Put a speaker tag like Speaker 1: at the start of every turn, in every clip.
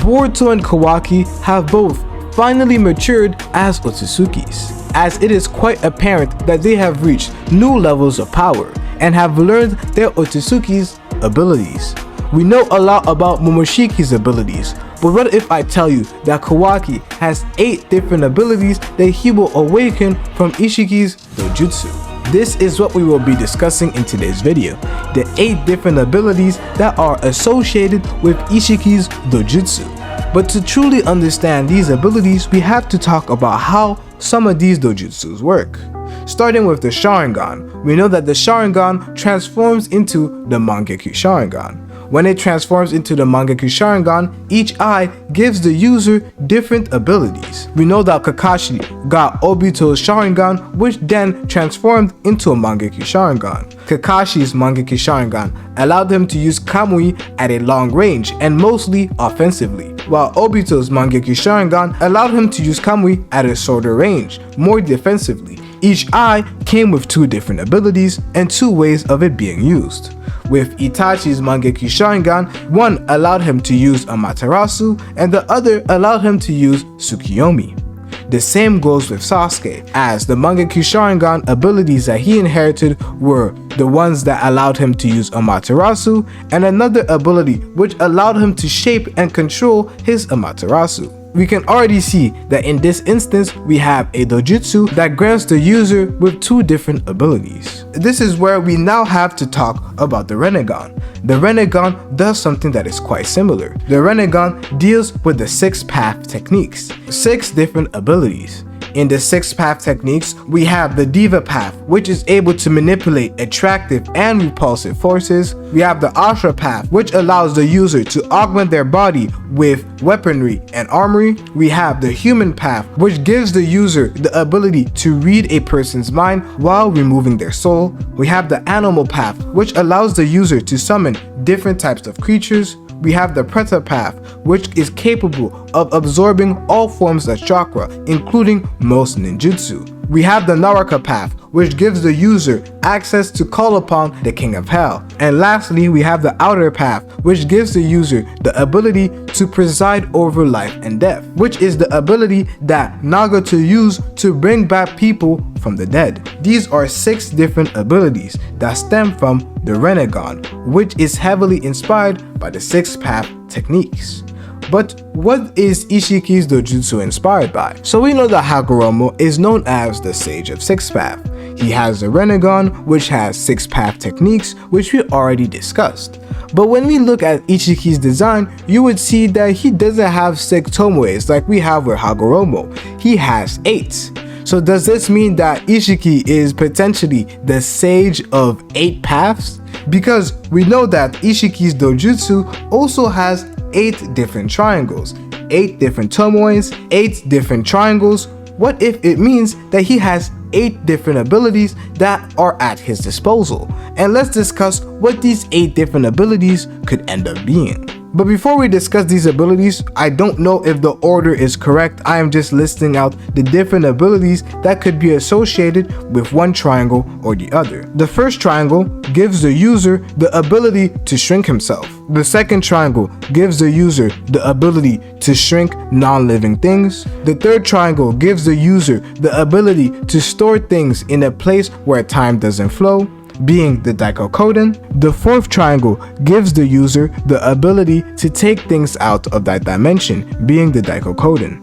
Speaker 1: Boruto and Kawaki have both finally matured as Otsutsukis, as it is quite apparent that they have reached new levels of power and have learned their Otsutsuki's abilities. We know a lot about Momoshiki's abilities, but what if I tell you that Kawaki has 8 different abilities that he will awaken from Ishiki's dojutsu? This is what we will be discussing in today's video, the 8 different abilities that are associated with Ishiki's dojutsu. But to truly understand these abilities, we have to talk about how some of these dojutsus work. Starting with the Sharingan, we know that the Sharingan transforms into the Mangekyou Sharingan. When it transforms into the Mangekyou Sharingan, each eye gives the user different abilities. We know that Kakashi got Obito's Sharingan, which then transformed into a Mangekyou Sharingan. Kakashi's Mangekyou Sharingan allowed him to use Kamui at a long range and mostly offensively, while Obito's Mangekyou Sharingan allowed him to use Kamui at a shorter range, more defensively. Each eye came with 2 different abilities and 2 ways of it being used. With Itachi's Mangekyou Sharingan, one allowed him to use Amaterasu and the other allowed him to use Tsukiyomi. The same goes with Sasuke, as the Mangekyou Sharingan abilities that he inherited were the ones that allowed him to use Amaterasu and another ability which allowed him to shape and control his Amaterasu. We can already see that in this instance we have a dojutsu that grants the user with 2 different abilities. This is where we now have to talk about the Rinnegan. The Rinnegan does something that is quite similar. The Rinnegan deals with the 6 path techniques, 6 different abilities. In the 6 path techniques, we have the Diva path, which is able to manipulate attractive and repulsive forces. We have the Ashra path, which allows the user to augment their body with weaponry and armory. We have the Human path, which gives the user the ability to read a person's mind while removing their soul. We have the Animal path, which allows the user to summon different types of creatures. We have the Preta path, which is capable of absorbing all forms of chakra, including most ninjutsu. We have the Naraka path, which gives the user access to call upon the King of Hell. And lastly, we have the Outer path, which gives the user the ability to preside over life and death, which is the ability that Nagato used to bring back people from the dead. These are 6 different abilities that stem from the Rinnegan, which is heavily inspired by the 6 path techniques. But what is Ishiki's dojutsu inspired by? So we know that Hagoromo is known as the Sage of 6 Path. He has the Rinnegan, which has 6 path techniques, which we already discussed. But when we look at Ishiki's design, you would see that he doesn't have 6 tomoes like we have with Hagoromo. He has 8. So does this mean that Ishiki is potentially the Sage of 8 paths? Because we know that Ishiki's dojutsu also has 8 different triangles, 8 different tomoes, 8 different triangles. What if it means that he has 8 different abilities that are at his disposal? And let's discuss what these 8 different abilities could end up being. But before we discuss these abilities, I don't know if the order is correct. I am just listing out the different abilities that could be associated with one triangle or the other. The first triangle gives the user the ability to shrink himself. The second triangle gives the user the ability to shrink non-living things. The third triangle gives the user the ability to store things in a place where time doesn't flow, being the Daikokoden. The fourth triangle gives the user the ability to take things out of that dimension, being the Daikokoden.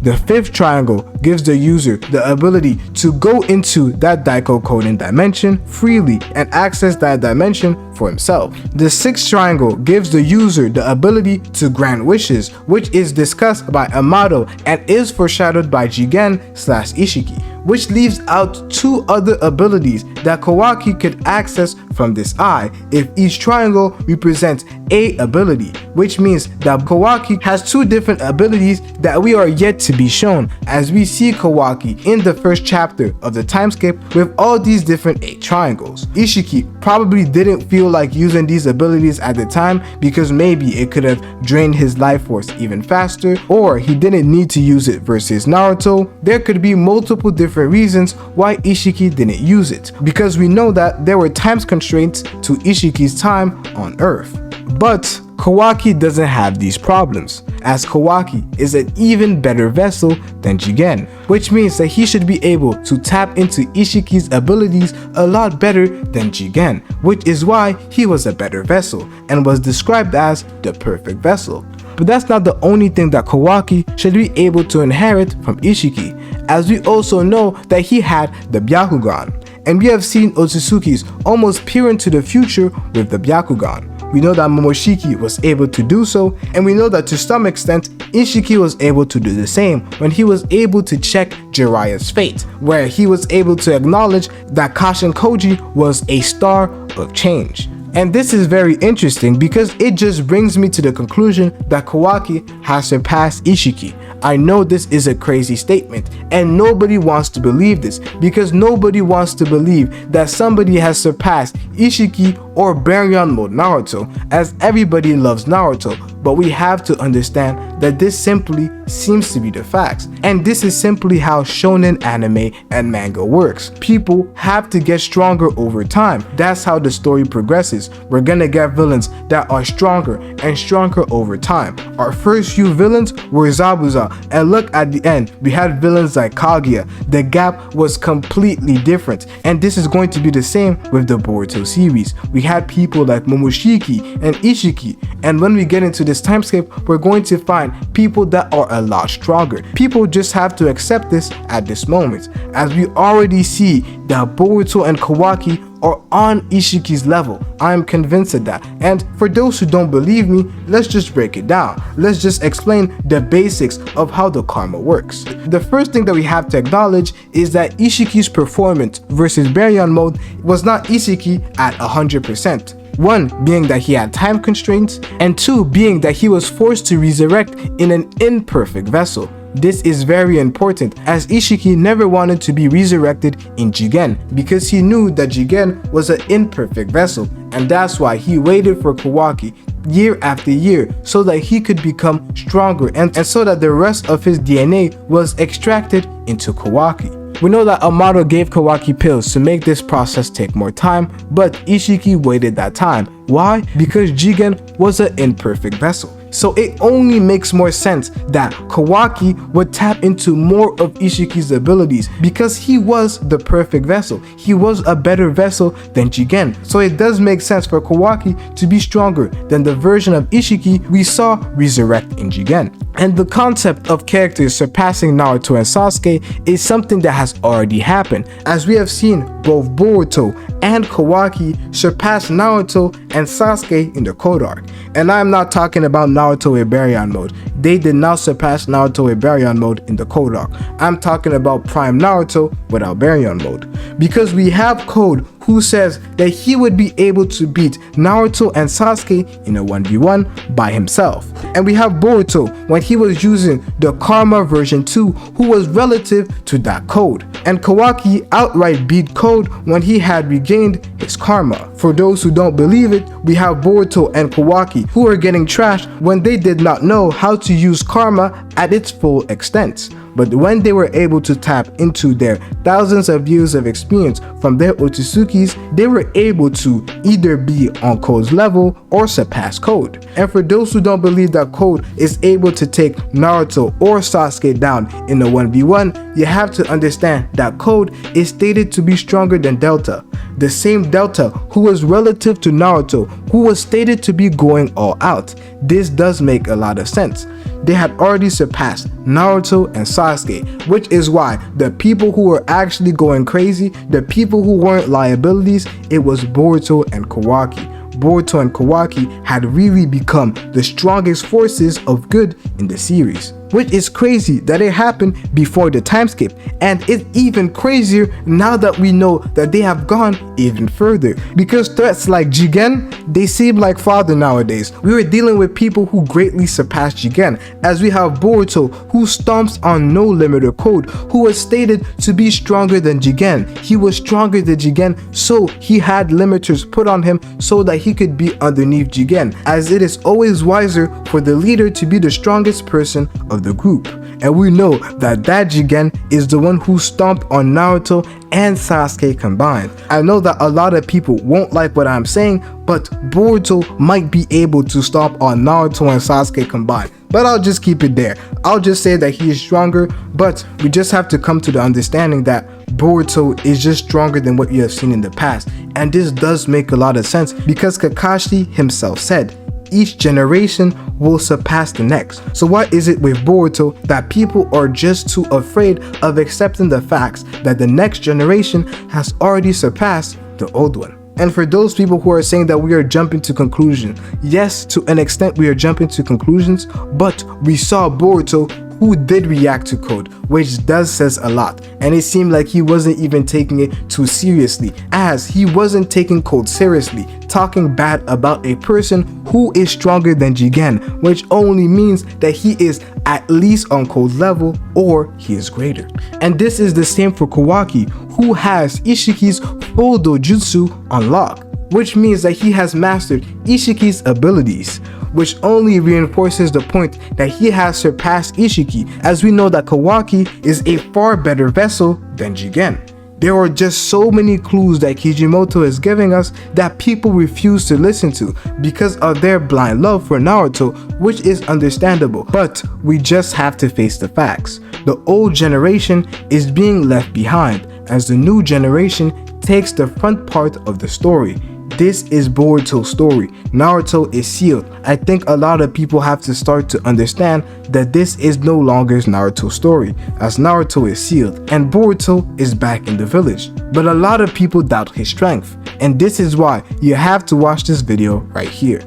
Speaker 1: The fifth triangle gives the user the ability to go into that Daikokoden dimension freely and access that dimension for himself. The sixth triangle gives the user the ability to grant wishes, which is discussed by Amato and is foreshadowed by Jigen/Ishiki, which leaves out 2 other abilities that Kawaki could access from this eye if each triangle represents a ability, which means that Kawaki has 2 different abilities that we are yet to be shown, as we see Kawaki in the first chapter of the TIMESKIP with all these different 8 triangles. Ishiki probably didn't feel like using these abilities at the time because maybe it could have drained his life force even faster, or he didn't need to use it versus Naruto. There could be multiple different reasons why Ishiki didn't use it, because we know that there were time constraints to Ishiki's time on Earth. But Kawaki doesn't have these problems, as Kawaki is an even better vessel than Jigen, which means that he should be able to tap into Ishiki's abilities a lot better than Jigen, which is why he was a better vessel and was described as the perfect vessel. But that's not the only thing that Kawaki should be able to inherit from Ishiki, as we also know that he had the Byakugan, and we have seen Otsutsuki's almost peer into the future with the Byakugan. We know that Momoshiki was able to do so, and we know that to some extent, Ishiki was able to do the same when he was able to check Jiraiya's fate, where he was able to acknowledge that Kashin Koji was a star of change. And this is very interesting because it just brings me to the conclusion that Kawaki has surpassed Ishiki. I know this is a crazy statement and nobody wants to believe this because nobody wants to believe that somebody has surpassed Ishiki or Baryon Mode Naruto, as everybody loves Naruto, but we have to understand that this simply seems to be the facts, and this is simply how shonen anime and manga works. People have to get stronger over time. That's how the story progresses. We're gonna get villains that are stronger and stronger over time. Our first few villains were Zabuza, and look at the end, we had villains like Kaguya. The gap was completely different, and this is going to be the same with the Boruto series. We had people like Momoshiki and Ishiki, and when we get into this time skip, we're going to find people that are a lot stronger. People just have to accept this at this moment, as we already see that Boruto and Kawaki are on Ishiki's level. I am convinced of that. And for those who don't believe me, let's just break it down. Let's just explain the basics of how the karma works. The first thing that we have to acknowledge is that Ishiki's performance versus Baryon mode was not Ishiki at 100%. One being that he had time constraints, and two being that he was forced to resurrect in an imperfect vessel. This is very important, as Ishiki never wanted to be resurrected in Jigen because he knew that Jigen was an imperfect vessel, and that's why he waited for Kawaki year after year so that he could become stronger and so that the rest of his DNA was extracted into Kawaki. We know that Amato gave Kawaki pills to make this process take more time, but Ishiki waited that time. Why? Because Jigen was an imperfect vessel. So it only makes more sense that Kawaki would tap into more of Ishiki's abilities because he was the perfect vessel. He was a better vessel than Jigen. So it does make sense for Kawaki to be stronger than the version of Ishiki we saw resurrect in Jigen. And the concept of characters surpassing Naruto and Sasuke is something that has already happened, as we have seen both Boruto and Kawaki surpass Naruto and Sasuke in the Code Arc. And I'm not talking about Naruto with Baryon mode. They did not surpass Naruto with Baryon mode in the Code Arc. I'm talking about Prime Naruto without Baryon mode. Because we have Code who says that he would be able to beat Naruto and Sasuke in a 1v1 by himself. And we have Boruto when he was using the Karma version 2, who was relative to that Code. And Kawaki outright beat Code when he had regained his Karma. For those who don't believe it, we have Boruto and Kawaki who are getting trashed when they did not know how to use Karma at its full extent. But when they were able to tap into their thousands of years of experience from their Otsutsukis, they were able to either be on Code's level or surpass Code. And for those who don't believe that Code is able to take Naruto or Sasuke down in a 1v1, you have to understand that Code is stated to be stronger than Delta. The same Delta who was relative to Naruto, who was stated to be going all out. This does make a lot of sense. They had already surpassed Naruto and Sasuke, which is why the people who were actually going crazy, the people who weren't liabilities, it was Boruto and Kawaki. Boruto and Kawaki had really become the strongest forces of good in the series. Which is crazy that it happened before the time skip, and it's even crazier now that we know that they have gone even further, because threats like Jigen, they seem like fodder nowadays. We were dealing with people who greatly surpassed Jigen, as we have Boruto who stomps on no limiter Code, who was stated to be stronger than Jigen. He was stronger than Jigen, so he had limiters put on him so that he could be underneath Jigen, as it is always wiser for the leader to be the strongest person of the group. and we know that that Jigen is the one who stomped on Naruto and Sasuke combined. I know that a lot of people won't like what I'm saying, but Boruto might be able to stomp on Naruto and Sasuke combined. But I'll just keep it there. I'll just say that he is stronger, but we just have to come to the understanding that Boruto is just stronger than what you have seen in the past. And this does make a lot of sense because Kakashi himself said, each generation will surpass the next. So what is it with Boruto that people are just too afraid of accepting the facts that the next generation has already surpassed the old one? And for those people who are saying that we are jumping to conclusions, yes, to an extent we are jumping to conclusions, but we saw Boruto who did react to code, which does says a lot, and it seemed like he wasn't even taking it too seriously, as he wasn't taking code seriously, talking bad about a person who is stronger than Jigen, which only means that he is at least on code level or he is greater. And this is the same for Kawaki, who has Ishiki's full dojutsu on lock, which means that he has mastered Ishiki's abilities, which only reinforces the point that he has surpassed Ishiki, as we know that Kawaki is a far better vessel than Jigen. There are just so many clues that Kishimoto is giving us that people refuse to listen to because of their blind love for Naruto, which is understandable, but we just have to face the facts. The old generation is being left behind as the new generation takes the front part of the story. This is Boruto's story. Naruto is sealed. I think a lot of people have to start to understand that this is no longer Naruto's story, as Naruto is sealed and Boruto is back in the village. But a lot of people doubt his strength, and this is why you have to watch this video right here.